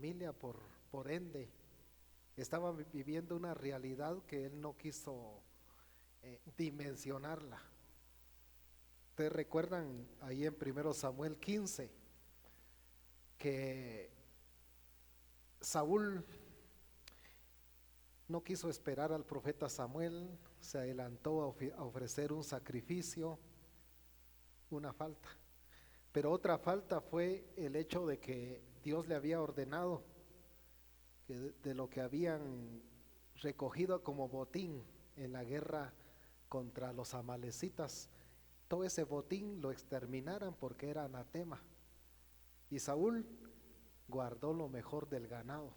familia, por ende, estaba viviendo una realidad que él no quiso dimensionarla. Ustedes recuerdan ahí en 1 Samuel 15 que Saúl no quiso esperar al profeta Samuel, se adelantó a ofrecer un sacrificio, una falta. Pero otra falta fue el hecho de que Dios le había ordenado que de lo que habían recogido como botín en la guerra contra los amalecitas, todo ese botín lo exterminaran porque era anatema. Y Saúl guardó lo mejor del ganado.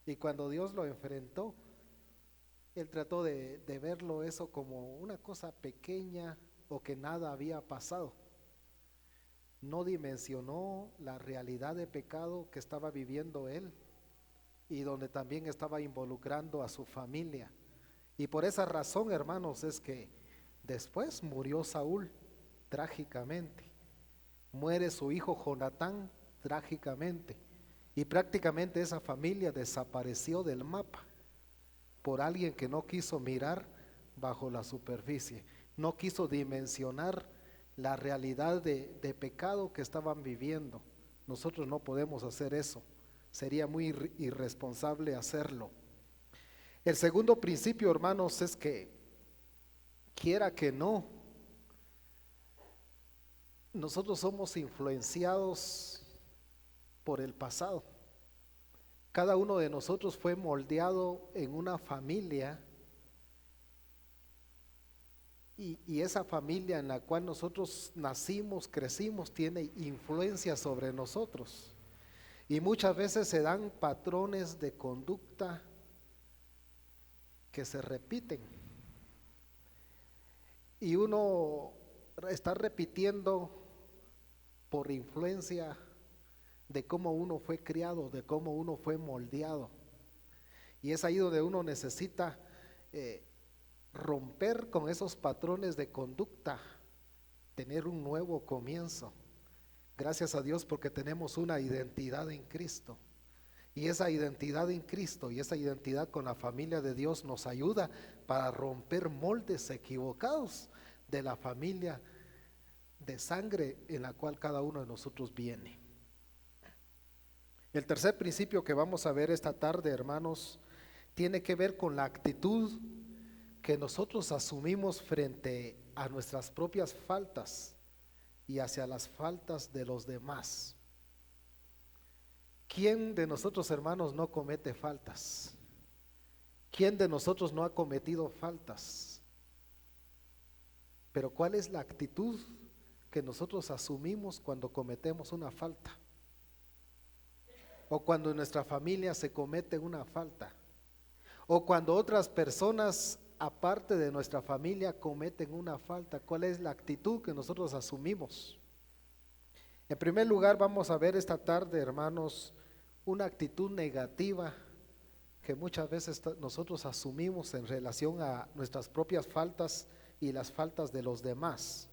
Y cuando Dios lo enfrentó, él trató de verlo eso como una cosa pequeña o que nada había pasado. No dimensionó la realidad de pecado que estaba viviendo él y donde también estaba involucrando a su familia. Y por esa razón, hermanos, es que después murió Saúl trágicamente. Muere su hijo Jonatán trágicamente. Y prácticamente esa familia desapareció del mapa por alguien que no quiso mirar bajo la superficie, no quiso dimensionar la realidad de pecado que estaban viviendo. Nosotros no podemos hacer eso, sería muy irresponsable hacerlo. El segundo principio, hermanos, es que quiera que no, nosotros somos influenciados por el pasado. Cada uno de nosotros fue moldeado en una familia y esa familia en la cual nosotros nacimos, crecimos, tiene influencia sobre nosotros. Y muchas veces se dan patrones de conducta que se repiten. Y uno está repitiendo por influencia de cómo uno fue criado, de cómo uno fue moldeado. Y es ahí donde uno necesita romper con esos patrones de conducta, tener un nuevo comienzo. Gracias a Dios porque tenemos una identidad en Cristo. Y esa identidad en Cristo y esa identidad con la familia de Dios nos ayuda para romper moldes equivocados de la familia de sangre en la cual cada uno de nosotros viene. El tercer principio que vamos a ver esta tarde, hermanos, tiene que ver con la actitud que nosotros asumimos frente a nuestras propias faltas y hacia las faltas de los demás. ¿Quién de nosotros, hermanos, no comete faltas? ¿Quién de nosotros no ha cometido faltas? Pero ¿cuál es la actitud que nosotros asumimos cuando cometemos una falta? O cuando en nuestra familia se comete una falta, o cuando otras personas aparte de nuestra familia cometen una falta. ¿Cuál es la actitud que nosotros asumimos? En primer lugar, vamos a ver esta tarde, hermanos, una actitud negativa que muchas veces nosotros asumimos en relación a nuestras propias faltas y las faltas de los demás,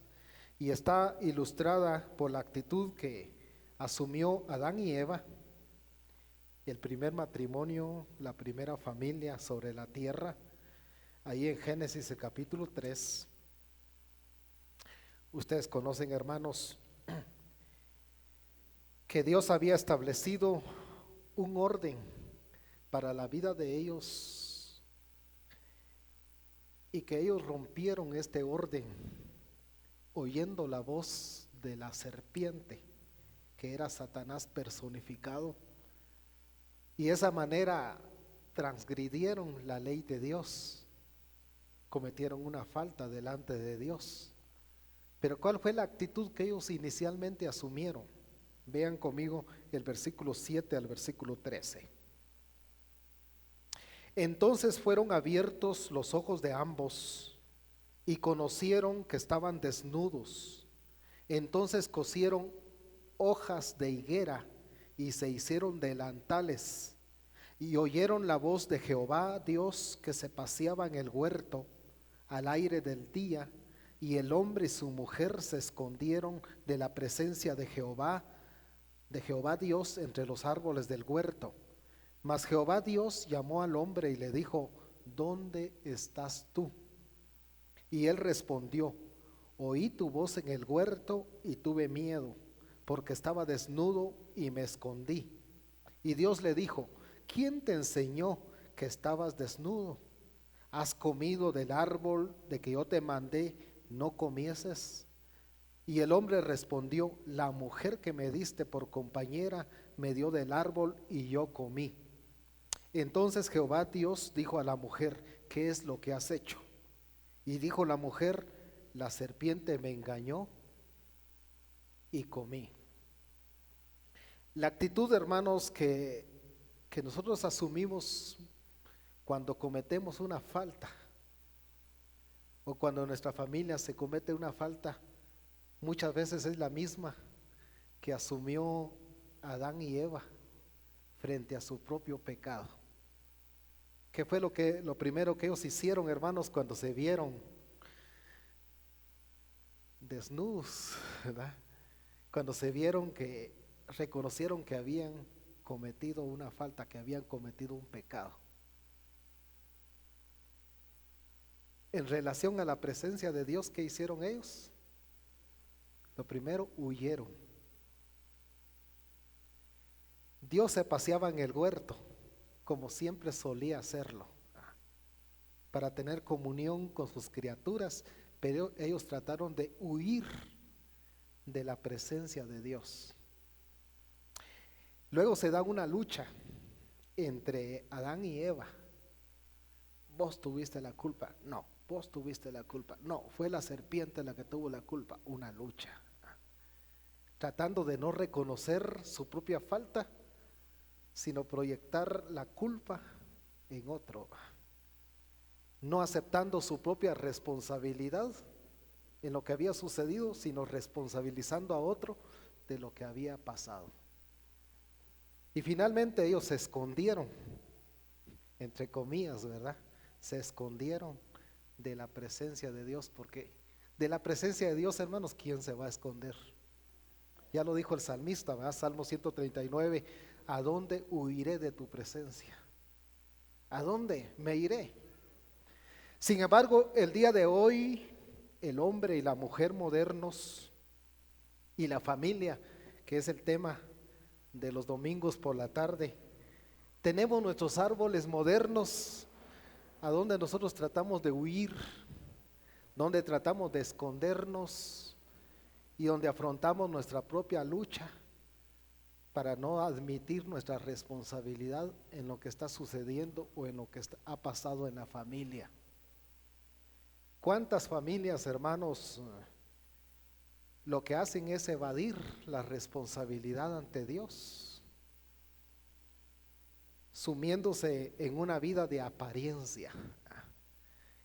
y está ilustrada por la actitud que asumió Adán y Eva, el primer matrimonio, la primera familia sobre la tierra, ahí en Génesis el capítulo 3. Ustedes conocen, hermanos, que Dios había establecido un orden para la vida de ellos y que ellos rompieron este orden oyendo la voz de la serpiente, que era Satanás personificado, y de esa manera transgridieron la ley de Dios, cometieron una falta delante de Dios. Pero ¿cuál fue la actitud que ellos inicialmente asumieron? Vean conmigo el versículo 7 al versículo 13. Entonces fueron abiertos los ojos de ambos y conocieron que estaban desnudos. Entonces cosieron hojas de higuera y se hicieron delantales, y oyeron la voz de Jehová Dios que se paseaba en el huerto al aire del día, y el hombre y su mujer se escondieron de la presencia de Jehová de Jehová Dios entre los árboles del huerto. Mas Jehová Dios llamó al hombre y le dijo: ¿dónde estás tú? Y él respondió: oí tu voz en el huerto y tuve miedo, porque estaba desnudo y me escondí. Y Dios le dijo: ¿quién te enseñó que estabas desnudo? ¿Has comido del árbol de que yo te mandé no comieses? Y el hombre respondió: la mujer que me diste por compañera me dio del árbol y yo comí. Entonces Jehová Dios dijo a la mujer: ¿qué es lo que has hecho? Y dijo la mujer: la serpiente me engañó y comí. La actitud, hermanos, que nosotros asumimos cuando cometemos una falta o cuando en nuestra familia se comete una falta, muchas veces es la misma que asumió Adán y Eva frente a su propio pecado. ¿Qué fue lo primero que ellos hicieron, hermanos, cuando se vieron desnudos, ¿verdad? Cuando se vieron reconocieron que habían cometido una falta, que habían cometido un pecado. En relación a la presencia de Dios, ¿qué hicieron ellos? Lo primero, huyeron. Dios se paseaba en el huerto, como siempre solía hacerlo, para tener comunión con sus criaturas, pero ellos trataron de huir de la presencia de Dios. Luego se da una lucha entre Adán y Eva. Vos tuviste la culpa. No, vos tuviste la culpa. No, fue la serpiente la que tuvo la culpa. Una lucha. Tratando de no reconocer su propia falta, sino proyectar la culpa en otro. No aceptando su propia responsabilidad en lo que había sucedido, sino responsabilizando a otro de lo que había pasado. Y finalmente ellos se escondieron, entre comillas, ¿verdad? Se escondieron de la presencia de Dios, porque de la presencia de Dios, hermanos, ¿quién se va a esconder? Ya lo dijo el salmista, ¿verdad? Salmo 139, ¿a dónde huiré de tu presencia? ¿A dónde me iré? Sin embargo, el día de hoy, el hombre y la mujer modernos y la familia, que es el tema de los domingos por la tarde, tenemos nuestros árboles modernos a donde nosotros tratamos de huir, donde tratamos de escondernos y donde afrontamos nuestra propia lucha para no admitir nuestra responsabilidad en lo que está sucediendo o en lo que ha pasado en la familia. ¿Cuántas familias, hermanos, lo que hacen es evadir la responsabilidad ante Dios, sumiéndose en una vida de apariencia,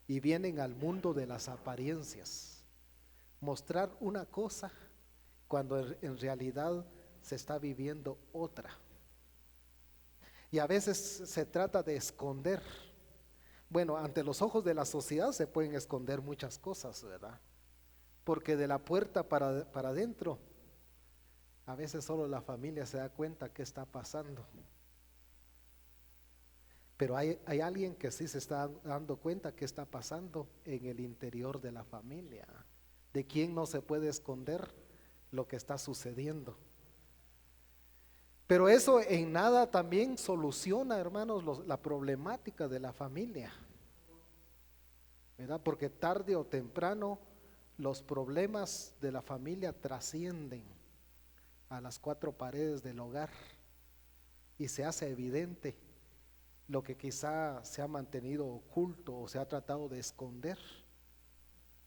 y vienen al mundo de las apariencias, mostrar una cosa cuando en realidad se está viviendo otra? Y a veces se trata de esconder. Bueno, ante los ojos de la sociedad se pueden esconder muchas cosas, ¿verdad? Porque de la puerta para adentro, a veces solo la familia se da cuenta qué está pasando. Pero hay alguien que sí se está dando cuenta qué está pasando en el interior de la familia. ¿De quién no se puede esconder lo que está sucediendo? Pero eso en nada también soluciona, hermanos, la problemática de la familia, ¿verdad? Porque tarde o temprano los problemas de la familia trascienden a las cuatro paredes del hogar y se hace evidente lo que quizá se ha mantenido oculto o se ha tratado de esconder,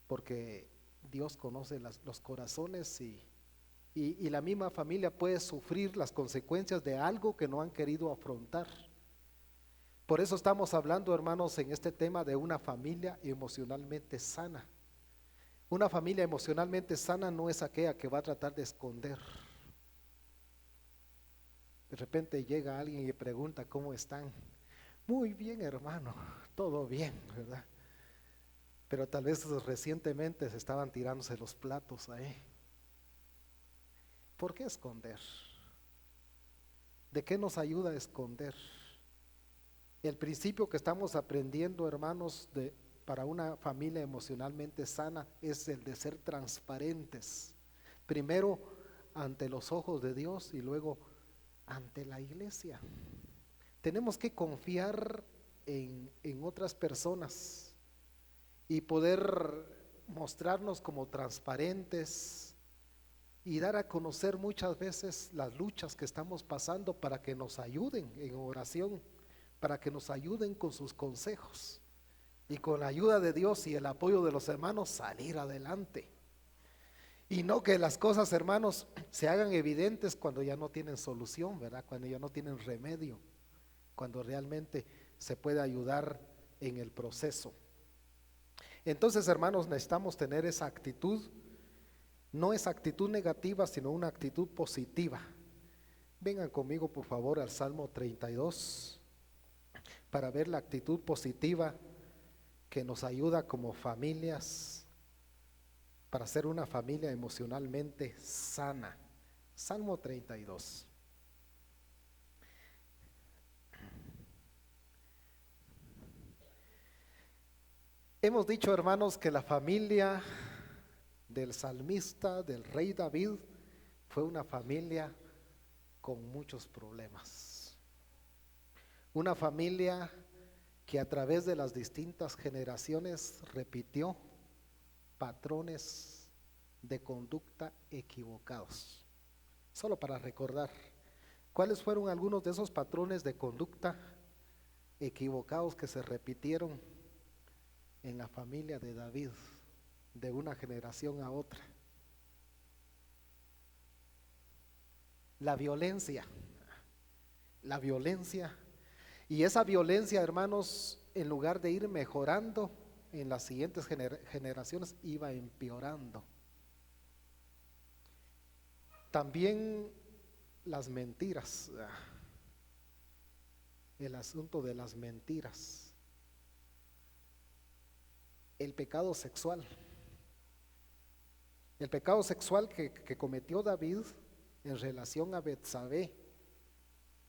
porque Dios conoce los corazones y la misma familia puede sufrir las consecuencias de algo que no han querido afrontar. Por eso estamos hablando, hermanos, en este tema de una familia emocionalmente sana. Una familia emocionalmente sana no es aquella que va a tratar de esconder. De repente llega alguien y pregunta: ¿cómo están? Muy bien, hermano, todo bien, ¿verdad? Pero tal vez recientemente se estaban tirándose los platos ahí. ¿Por qué esconder? ¿De qué nos ayuda a esconder? El principio que estamos aprendiendo, hermanos, para una familia emocionalmente sana es el de ser transparentes. Primero ante los ojos de Dios y luego ante la iglesia. Tenemos que confiar en otras personas y poder mostrarnos como transparentes y dar a conocer muchas veces las luchas que estamos pasando para que nos ayuden en oración, para que nos ayuden con sus consejos y con la ayuda de Dios y el apoyo de los hermanos salir adelante. Y no que las cosas, hermanos, se hagan evidentes cuando ya no tienen solución, ¿verdad? Cuando ya no tienen remedio, cuando realmente se puede ayudar en el proceso. Entonces, hermanos, necesitamos tener esa actitud, no esa actitud negativa, sino una actitud positiva. Vengan conmigo, por favor, al Salmo 32 para ver la actitud positiva que nos ayuda como familias para ser una familia emocionalmente sana. Salmo 32. Hemos dicho, hermanos, que la familia del salmista, del rey David, fue una familia con muchos problemas. Una familia que a través de las distintas generaciones repitió patrones de conducta equivocados. Solo para recordar, ¿cuáles fueron algunos de esos patrones de conducta equivocados que se repitieron en la familia de David, de una generación a otra? La violencia, y esa violencia, hermanos, en lugar de ir mejorando en las siguientes generaciones, iba empeorando. También las mentiras, el asunto de las mentiras, el pecado sexual que cometió David en relación a Betsabé,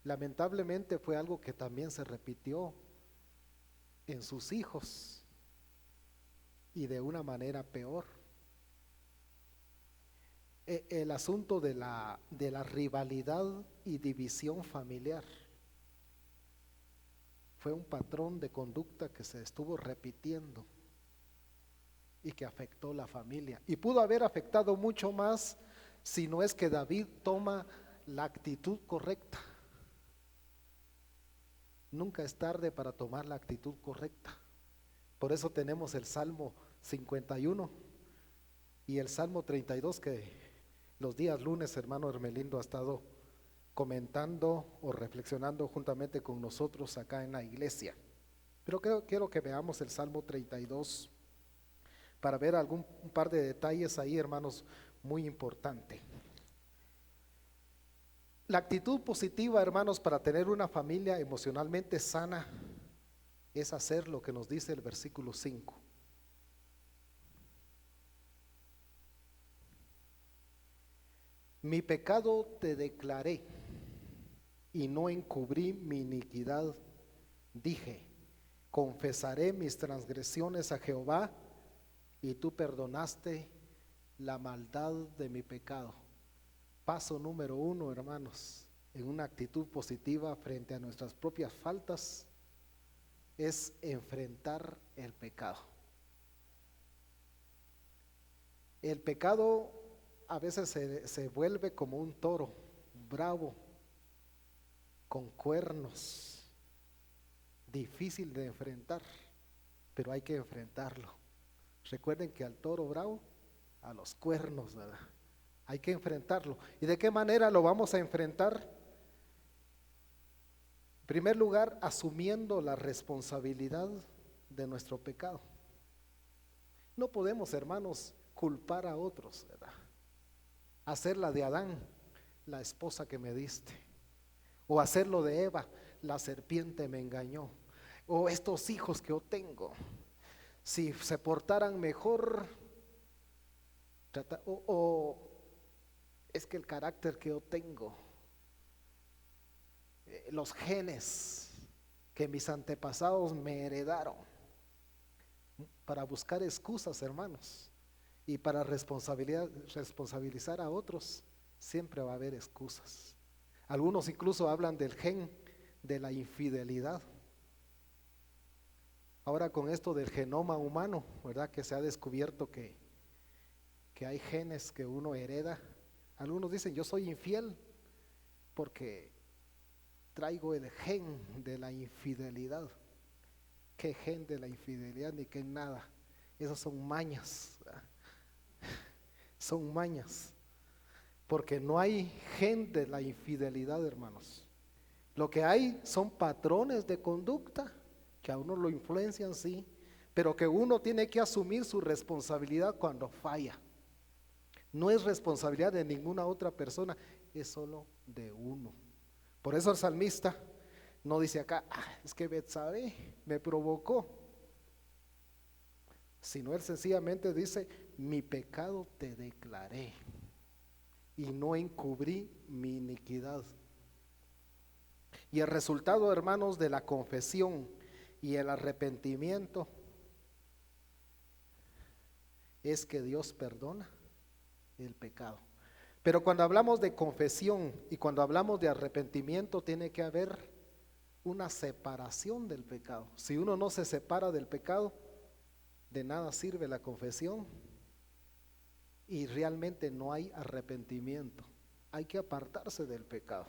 lamentablemente fue algo que también se repitió en sus hijos y de una manera peor. El asunto de la rivalidad y división familiar fue un patrón de conducta que se estuvo repitiendo y que afectó la familia, y pudo haber afectado mucho más si no es que David toma la actitud correcta. Nunca es tarde para tomar la actitud correcta. Por eso tenemos el Salmo 51 y el Salmo 32 que los días lunes hermano Hermelindo ha estado comentando o reflexionando juntamente con nosotros acá en la iglesia. Pero quiero que veamos el Salmo 32 para ver un par de detalles ahí, hermanos, muy importante. La actitud positiva, hermanos, para tener una familia emocionalmente sana es hacer lo que nos dice el versículo 5. Mi pecado te declaré y no encubrí mi iniquidad. Dije, confesaré mis transgresiones a Jehová y tú perdonaste la maldad de mi pecado. Paso número 1, hermanos, en una actitud positiva frente a nuestras propias faltas es enfrentar el pecado. El pecado a veces se vuelve como un toro bravo, con cuernos, difícil de enfrentar, pero hay que enfrentarlo. Recuerden que al toro bravo, a los cuernos, ¿verdad? Hay que enfrentarlo. ¿Y de qué manera lo vamos a enfrentar? En primer lugar, asumiendo la responsabilidad de nuestro pecado. No podemos, hermanos, culpar a otros, ¿verdad? Hacer la de Adán, la esposa que me diste, o hacer lo de Eva, la serpiente me engañó, o estos hijos que yo tengo, si se portaran mejor, o es que el carácter que yo tengo. los genes que mis antepasados me heredaron, para buscar excusas, hermanos, y para responsabilizar a otros, siempre va a haber excusas. Algunos incluso hablan del gen de la infidelidad. Ahora con esto del genoma humano, ¿verdad? Que se ha descubierto que hay genes que uno hereda. Algunos dicen, yo soy infiel porque traigo el gen de la infidelidad. ¿Qué gen de la infidelidad? Ni qué nada. Esas son mañas, ¿verdad? Son mañas. Porque no hay gen de la infidelidad, hermanos. Lo que hay son patrones de conducta que a uno lo influencian, sí, pero que uno tiene que asumir su responsabilidad cuando falla. No es responsabilidad de ninguna otra persona, es solo de uno. Por eso el salmista no dice acá, es que Betsabé me provocó, sino él sencillamente dice, mi pecado te declaré y no encubrí mi iniquidad. Y el resultado, hermanos, de la confesión y el arrepentimiento es que Dios perdona el pecado. Pero cuando hablamos de confesión y cuando hablamos de arrepentimiento, tiene que haber una separación del pecado. Si uno no se separa del pecado, de nada sirve la confesión y realmente no hay arrepentimiento. Hay que apartarse del pecado.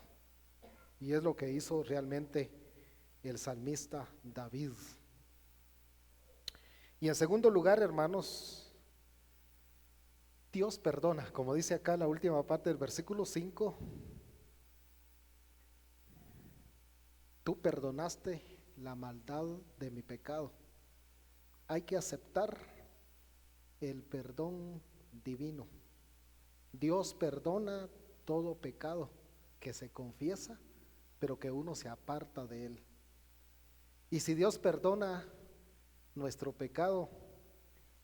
Y es lo que hizo realmente el salmista David. Y en segundo lugar, hermanos, Dios perdona, como dice acá la última parte del versículo 5, tú perdonaste la maldad de mi pecado. Hay que aceptar el perdón divino. Dios perdona todo pecado que se confiesa, pero que uno se aparta de él. Y si Dios perdona nuestro pecado,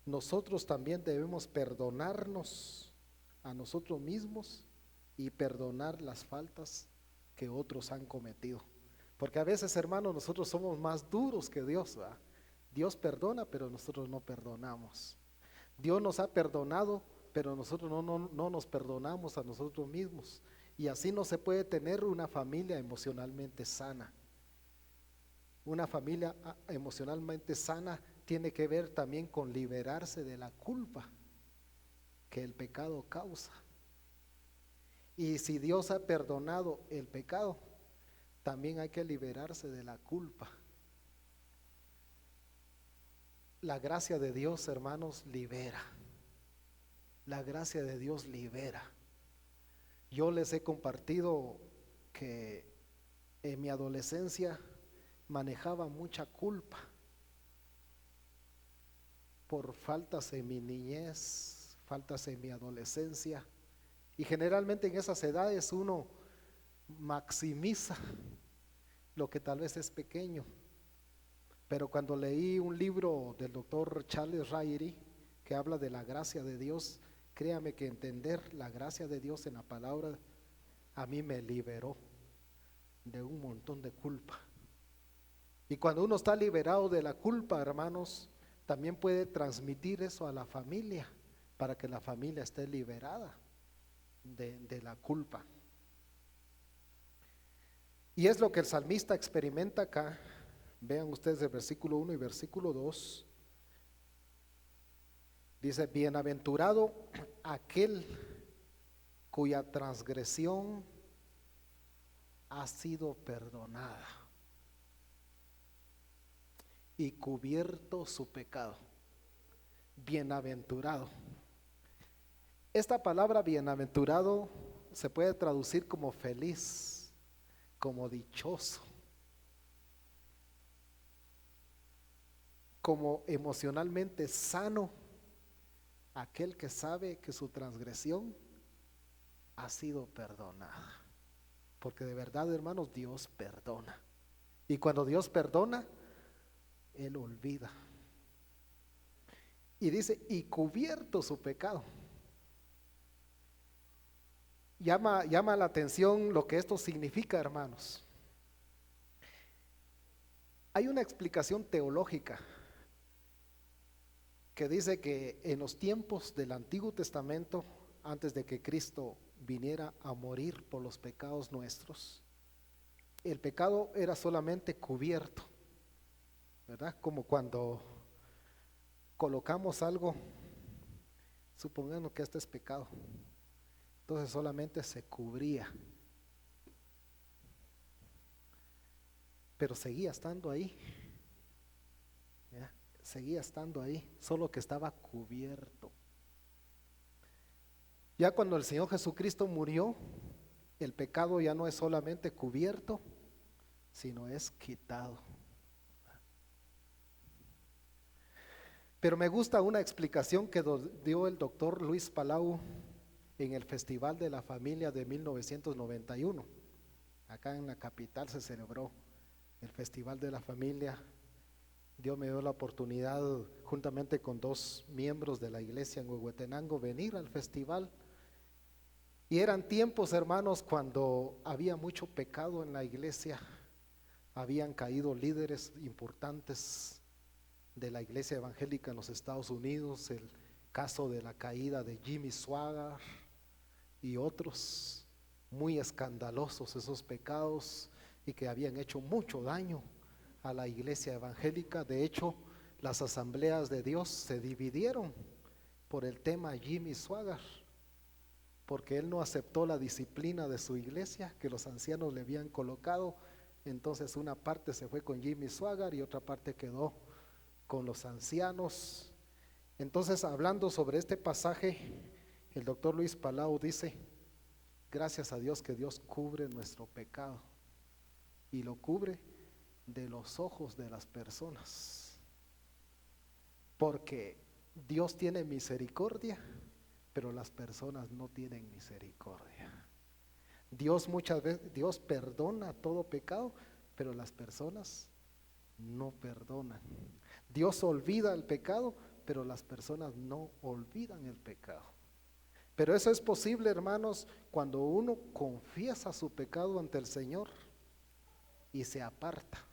nosotros también debemos perdonarnos a nosotros mismos y perdonar las faltas que otros han cometido. Porque a veces, hermanos, nosotros somos más duros que Dios, ¿verdad? Dios perdona, pero nosotros no perdonamos. Dios nos ha perdonado, pero nosotros no nos perdonamos a nosotros mismos. Y así no se puede tener una familia emocionalmente sana. Una familia emocionalmente sana tiene que ver también con liberarse de la culpa que el pecado causa. Y si Dios ha perdonado el pecado, también hay que liberarse de la culpa. La gracia de Dios, hermanos, libera. La gracia de Dios libera. Yo les he compartido que en mi adolescencia manejaba mucha culpa por faltas en mi niñez, faltas en mi adolescencia, y generalmente en esas edades uno maximiza lo que tal vez es pequeño. Pero cuando leí un libro del doctor Charles Ryrie que habla de la gracia de Dios, créame que entender la gracia de Dios en la palabra a mí me liberó de un montón de culpa. Y cuando uno está liberado de la culpa, hermanos, también puede transmitir eso a la familia para que la familia esté liberada de la culpa. Y es lo que el salmista experimenta acá. Vean ustedes el versículo 1 y versículo 2. Dice, bienaventurado aquel cuya transgresión ha sido perdonada y cubierto su pecado. Bienaventurado. Esta palabra bienaventurado se puede traducir como feliz, como dichoso, como emocionalmente sano, aquel que sabe que su transgresión ha sido perdonada. Porque de verdad, hermanos, Dios perdona. Y cuando Dios perdona, Él olvida. Y dice, y cubierto su pecado. Llama la atención lo que esto significa, hermanos. Hay una explicación teológica que dice que en los tiempos del Antiguo Testamento, antes de que Cristo viniera a morir por los pecados nuestros, el pecado era solamente cubierto, ¿verdad? Como cuando colocamos algo, supongamos que este es pecado, entonces solamente se cubría, pero seguía estando ahí, ¿ya? Seguía estando ahí, solo que estaba cubierto. Ya cuando el Señor Jesucristo murió, el pecado ya no es solamente cubierto, sino es quitado. Pero me gusta una explicación que dio el doctor Luis Palau en el Festival de la Familia de 1991. Acá en la capital se celebró el Festival de la Familia. Dios me dio la oportunidad, juntamente con 2 miembros de la iglesia en Huehuetenango, venir al festival. Y eran tiempos, hermanos, cuando había mucho pecado en la iglesia. Habían caído líderes importantes de la iglesia evangélica en los Estados Unidos, el caso de la caída de Jimmy Swaggart y otros muy escandalosos, esos pecados, y que habían hecho mucho daño a la iglesia evangélica. De hecho, las asambleas de Dios se dividieron por el tema Jimmy Swaggart, porque él no aceptó la disciplina de su iglesia que los ancianos le habían colocado. Entonces una parte se fue con Jimmy Swaggart y otra parte quedó con los ancianos. Entonces, hablando sobre este pasaje, el doctor Luis Palau dice: gracias a Dios que Dios cubre nuestro pecado, y lo cubre de los ojos de las personas, porque Dios tiene misericordia, pero las personas no tienen misericordia. Dios muchas veces, Dios perdona todo pecado, pero las personas no perdonan. Dios olvida el pecado, pero las personas no olvidan el pecado. Pero eso es posible, hermanos, cuando uno confiesa su pecado ante el Señor y se aparta.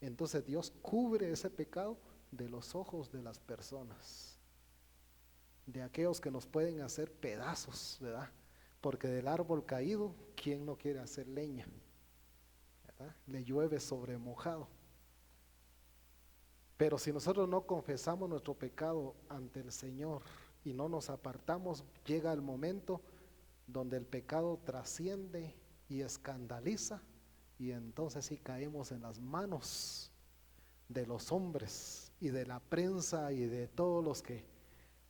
Entonces Dios cubre ese pecado de los ojos de las personas, de aquellos que nos pueden hacer pedazos, ¿verdad? Porque del árbol caído, ¿quién no quiere hacer leña? ¿Verdad? Le llueve sobre mojado. Pero si nosotros no confesamos nuestro pecado ante el Señor y no nos apartamos, llega el momento donde el pecado trasciende y escandaliza, y entonces sí caemos en las manos de los hombres y de la prensa y de todos los que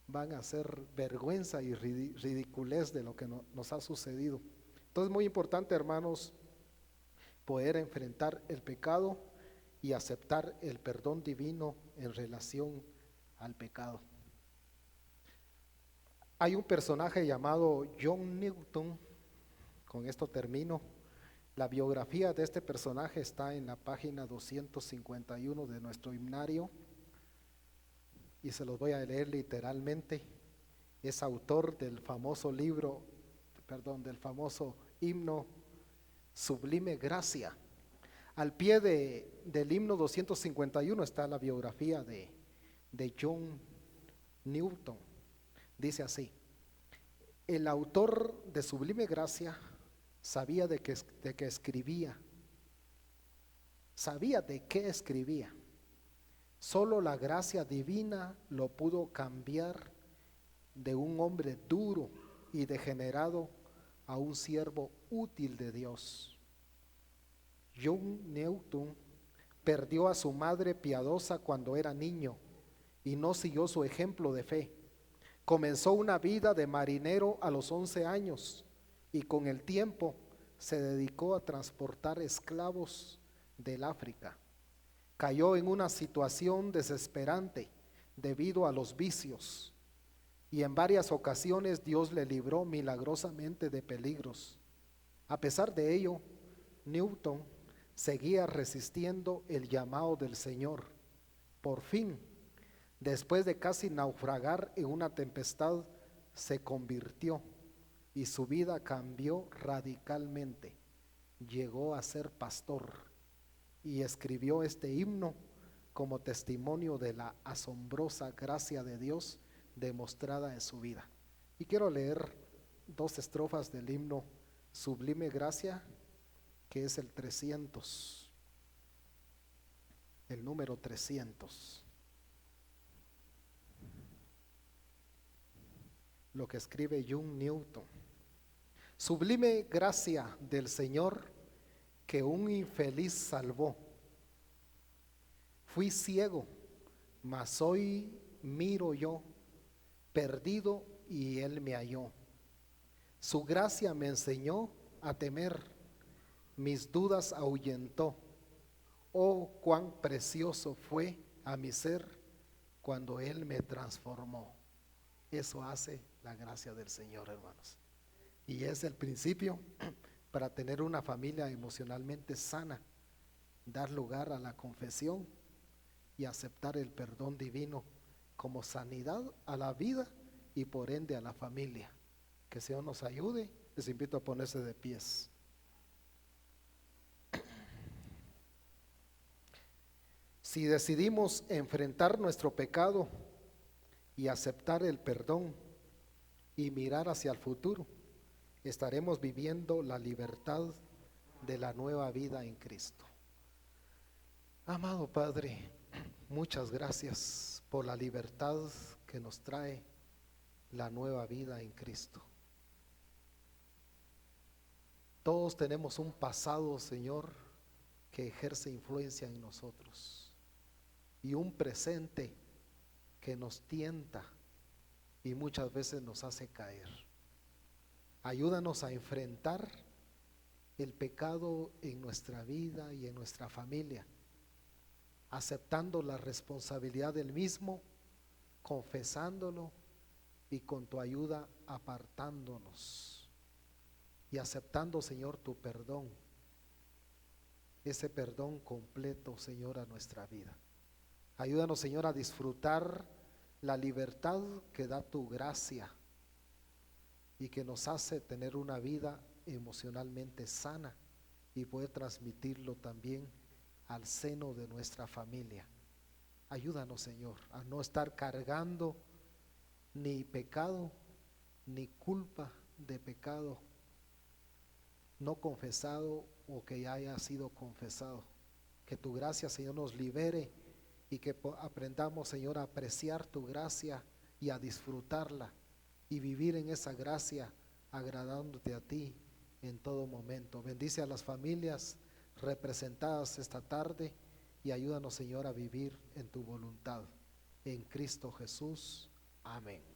van a hacer vergüenza y ridiculez de lo que nos ha sucedido. Entonces, muy importante, hermanos, poder enfrentar el pecado y aceptar el perdón divino en relación al pecado. Hay un personaje llamado John Newton, con esto termino. La biografía de este personaje está en la página 251 de nuestro himnario, y se los voy a leer literalmente. Es autor del famoso del famoso himno Sublime Gracia. Al pie del himno 251 está la biografía de John Newton. Dice así: el autor de Sublime Gracia sabía de qué escribía. Sabía de qué escribía. Solo la gracia divina lo pudo cambiar de un hombre duro y degenerado a un siervo útil de Dios. John Newton perdió a su madre piadosa cuando era niño y no siguió su ejemplo de fe. Comenzó una vida de marinero a los 11 años y con el tiempo se dedicó a transportar esclavos del África. Cayó en una situación desesperante debido a los vicios, y en varias ocasiones Dios le libró milagrosamente de peligros. A pesar de ello, Newton seguía resistiendo el llamado del Señor. Por fin, después de casi naufragar en una tempestad, se convirtió y su vida cambió radicalmente. Llegó a ser pastor. y escribió este himno como testimonio de la asombrosa gracia de Dios demostrada en su vida. Y quiero leer 2 estrofas del himno Sublime Gracia, que es el 300, el número 300. Lo que escribe John Newton. Sublime gracia del Señor que un infeliz salvó. Fui ciego, mas hoy miro yo, perdido y Él me halló. Su gracia me enseñó a temer, mis dudas ahuyentó. Oh, cuán precioso fue a mi ser cuando Él me transformó. Eso hace la gracia del Señor, hermanos. Y es el principio para tener una familia emocionalmente sana, dar lugar a la confesión y aceptar el perdón divino como sanidad a la vida y por ende a la familia. Que el Señor nos ayude. Les invito a ponerse de pies. Si decidimos enfrentar nuestro pecado y aceptar el perdón y mirar hacia el futuro, estaremos viviendo la libertad de la nueva vida en Cristo. Amado Padre, muchas gracias por la libertad que nos trae la nueva vida en Cristo. Todos tenemos un pasado, Señor, que ejerce influencia en nosotros y un presente que nos tienta y muchas veces nos hace caer. Ayúdanos a enfrentar el pecado en nuestra vida y en nuestra familia, aceptando la responsabilidad del mismo, confesándolo y con tu ayuda apartándonos y aceptando, Señor, tu perdón, ese perdón completo, Señor, a nuestra vida. Ayúdanos, Señor, a disfrutar la libertad que da tu gracia y que nos hace tener una vida emocionalmente sana y poder transmitirlo también al seno de nuestra familia. Ayúdanos, Señor, a no estar cargando ni pecado ni culpa de pecado no confesado o que ya haya sido confesado. Que tu gracia, Señor, nos libere y que aprendamos, Señor, a apreciar tu gracia y a disfrutarla y vivir en esa gracia agradándote a ti en todo momento. Bendice a las familias representadas esta tarde y ayúdanos, Señor, a vivir en tu voluntad. En Cristo Jesús. Amén.